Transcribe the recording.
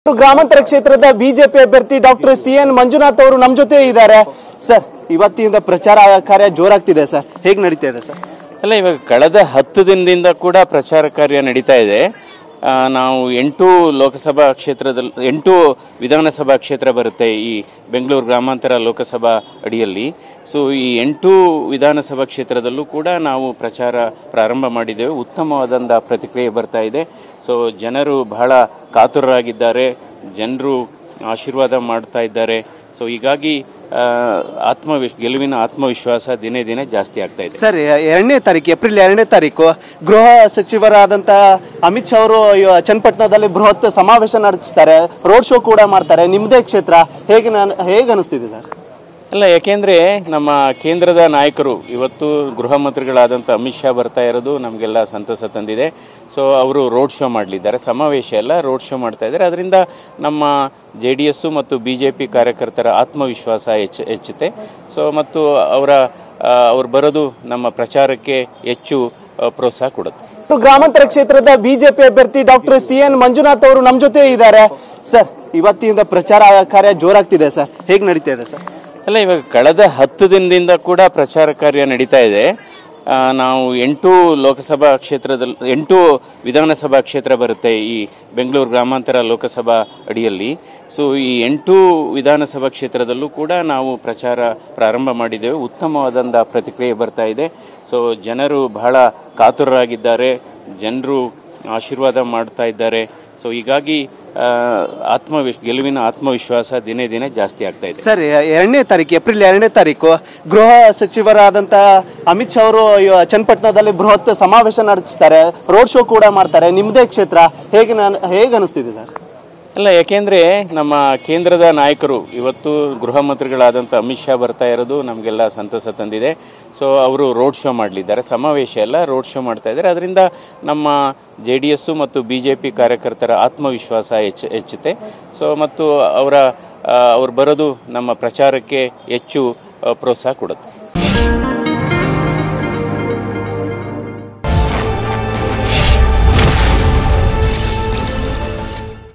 ಗ್ರಾಮಾಂತರ ಕ್ಷೇತ್ರದ ಬಿಜೆಪಿ ಅಭ್ಯರ್ಥಿ ಡಾಕ್ಟರ್ ಸಿಎನ್ ಮಂಜುನಾಥ್ ಅವರು ನಮ್ಮ ಜೊತೆ ಇದ್ದಾರೆ ಸರ್. ಇವತ್ತಿನಿಂದ ಪ್ರಚಾರ ಕಾರ್ಯ ಜೋರಾಗ್ತಿದೆ ಸರ್, ಹೇಗೆ ನಡೀತಾ ಇದೆ ಸರ್? ಅಲ್ಲ, ಇವಾಗ ಕಳೆದ 10 ದಿನದಿಂದ ಕೂಡ ಪ್ರಚಾರ ಕಾರ್ಯ ನಡೀತಾ ಇದೆ. ನಾವು 8 ಲೋಕಸಭಾ ಕ್ಷೇತ್ರದಲ್ಲಿ 8 ವಿಧಾನಸಭಾ ಕ್ಷೇತ್ರ ಬರುತ್ತೆ ಈ ಬೆಂಗಳೂರು ಗ್ರಾಮಾಂತರ ಲೋಕಸಭಾ ಅಡಿಯಲ್ಲಿ. ಸೊ ಈ 8 ವಿಧಾನಸಭಾ ಕ್ಷೇತ್ರದಲ್ಲೂ ಕೂಡ ನಾವು ಪ್ರಚಾರ ಪ್ರಾರಂಭ ಮಾಡಿದ್ದೇವೆ. ಉತ್ತಮವಾದಂಥ ಪ್ರತಿಕ್ರಿಯೆ ಬರ್ತಾ ಇದೆ. ಸೊ ಜನರು ಬಹಳ ಕಾತುರರಾಗಿದ್ದಾರೆ, ಜನರು ಆಶೀರ್ವಾದ ಮಾಡ್ತಾ ಇದ್ದಾರೆ. ಸೊ ಹೀಗಾಗಿ ಗೆಲುವಿನ ಆತ್ಮವಿಶ್ವಾಸ ದಿನೇ ದಿನೇ ಜಾಸ್ತಿ ಆಗ್ತಾ ಇದೆ ಸರ್. ಏಪ್ರಿಲ್ 2ನೇ ತಾರೀಕು ಗೃಹ ಸಚಿವರಾದಂಥ ಅಮಿತ್ ಶಾ ಅವರು ಚನ್ನಪಟ್ಟಣದಲ್ಲಿ ಬೃಹತ್ ಸಮಾವೇಶ ನಡೆಸ್ತಾರೆ, ರೋಡ್ ಶೋ ಕೂಡ ಮಾಡ್ತಾರೆ. ನಿಮ್ಮದೇ ಕ್ಷೇತ್ರ, ಹೇಗೆ ಅನಿಸ್ತಿದೆ ಸರ್? ಅಲ್ಲ, ಯಾಕೆಂದರೆ ನಮ್ಮ ಕೇಂದ್ರದ ನಾಯಕರು ಇವತ್ತು ಗೃಹ ಮಂತ್ರಿಗಳಾದಂಥ ಅಮಿತ್ ಶಾ ಬರ್ತಾ ಇರೋದು ನಮಗೆಲ್ಲ ಸಂತಸ ತಂದಿದೆ. ಸೊ ಅವರು ರೋಡ್ ಶೋ ಮಾಡಲಿದ್ದಾರೆ, ಸಮಾವೇಶ ಎಲ್ಲ ರೋಡ್ ಶೋ ಮಾಡ್ತಾ ಇದ್ದಾರೆ. ಅದರಿಂದ ನಮ್ಮ JDS ಮತ್ತು BJP ಕಾರ್ಯಕರ್ತರ ಆತ್ಮವಿಶ್ವಾಸ ಹೆಚ್ಚುತ್ತೆ. ಸೊ ಮತ್ತು ಅವ್ರು ಬರೋದು ನಮ್ಮ ಪ್ರಚಾರಕ್ಕೆ ಹೆಚ್ಚು ಪ್ರೋತ್ಸಾಹ ಕೊಡುತ್ತೆ. ಸೊ ಗ್ರಾಮಾಂತರ ಕ್ಷೇತ್ರದ ಬಿಜೆಪಿ ಅಭ್ಯರ್ಥಿ ಡಾಕ್ಟರ್ ಸಿಎನ್ ಮಂಜುನಾಥ್ ಅವರು ನಮ್ಮ ಜೊತೆ ಇದ್ದಾರೆ ಸರ್. ಇವತ್ತಿನಿಂದ ಪ್ರಚಾರ ಕಾರ್ಯ ಜೋರಾಗ್ತಿದೆ ಸರ್, ಹೇಗೆ ನಡೀತಾ ಇದೆ ಸರ್? ಅಲ್ಲ, ಇವಾಗ ಕಳೆದ 10 ದಿನದಿಂದ ಕೂಡ ಪ್ರಚಾರ ಕಾರ್ಯ ನಡೀತಾ ಇದೆ. ನಾವು 8 ಲೋಕಸಭಾ ಕ್ಷೇತ್ರದಲ್ಲಿ 8 ವಿಧಾನಸಭಾ ಕ್ಷೇತ್ರ ಬರುತ್ತೆ ಈ ಬೆಂಗಳೂರು ಗ್ರಾಮಾಂತರ ಲೋಕಸಭಾ ಅಡಿಯಲ್ಲಿ. ಸೊ ಈ 8 ವಿಧಾನಸಭಾ ಕ್ಷೇತ್ರದಲ್ಲೂ ಕೂಡ ನಾವು ಪ್ರಚಾರ ಪ್ರಾರಂಭ ಮಾಡಿದ್ದೇವೆ. ಉತ್ತಮವಾದಂಥ ಪ್ರತಿಕ್ರಿಯೆ ಬರ್ತಾ ಇದೆ. ಸೊ ಜನರು ಬಹಳ ಕಾತುರರಾಗಿದ್ದಾರೆ, ಜನರು ಆಶೀರ್ವಾದ ಮಾಡ್ತಾ ಇದ್ದಾರೆ. ಸೊ ಹೀಗಾಗಿ ಗೆಲುವಿನ ಆತ್ಮವಿಶ್ವಾಸ ದಿನೇ ದಿನೇ ಜಾಸ್ತಿ ಆಗ್ತಾ ಇದೆ ಸರ್. ಏಪ್ರಿಲ್ 2ನೇ ತಾರೀಕು ಗೃಹ ಸಚಿವರಾದಂಥ ಅಮಿತ್ ಶಾ ಅವರು ಚನ್ನಪಟ್ಟಣದಲ್ಲಿ ಬೃಹತ್ ಸಮಾವೇಶ ನಡೆಸ್ತಾರೆ, ರೋಡ್ ಶೋ ಕೂಡ ಮಾಡ್ತಾರೆ. ನಿಮ್ಮದೇ ಕ್ಷೇತ್ರ, ಹೇಗೆ ಅನಿಸ್ತಿದೆ ಸರ್? ಅಲ್ಲ, ಯಾಕೆಂದರೆ ನಮ್ಮ ಕೇಂದ್ರದ ನಾಯಕರು ಇವತ್ತು ಗೃಹ ಮಂತ್ರಿಗಳಾದಂಥ ಅಮಿತ್ ಶಾ ಬರ್ತಾ ಇರೋದು ನಮಗೆಲ್ಲ ಸಂತಸ ತಂದಿದೆ. ಸೊ ಅವರು ರೋಡ್ ಶೋ ಮಾಡಲಿದ್ದಾರೆ, ಸಮಾವೇಶ ಎಲ್ಲ ರೋಡ್ ಶೋ ಮಾಡ್ತಾ ಇದ್ದಾರೆ. ಅದರಿಂದ ನಮ್ಮ JDS ಮತ್ತು BJP ಕಾರ್ಯಕರ್ತರ ಆತ್ಮವಿಶ್ವಾಸ ಹೆಚ್ಚುತ್ತೆ. ಸೊ ಮತ್ತು ಅವ್ರು ಬರೋದು ನಮ್ಮ ಪ್ರಚಾರಕ್ಕೆ ಹೆಚ್ಚು ಪ್ರೋತ್ಸಾಹ ಕೊಡುತ್ತೆ.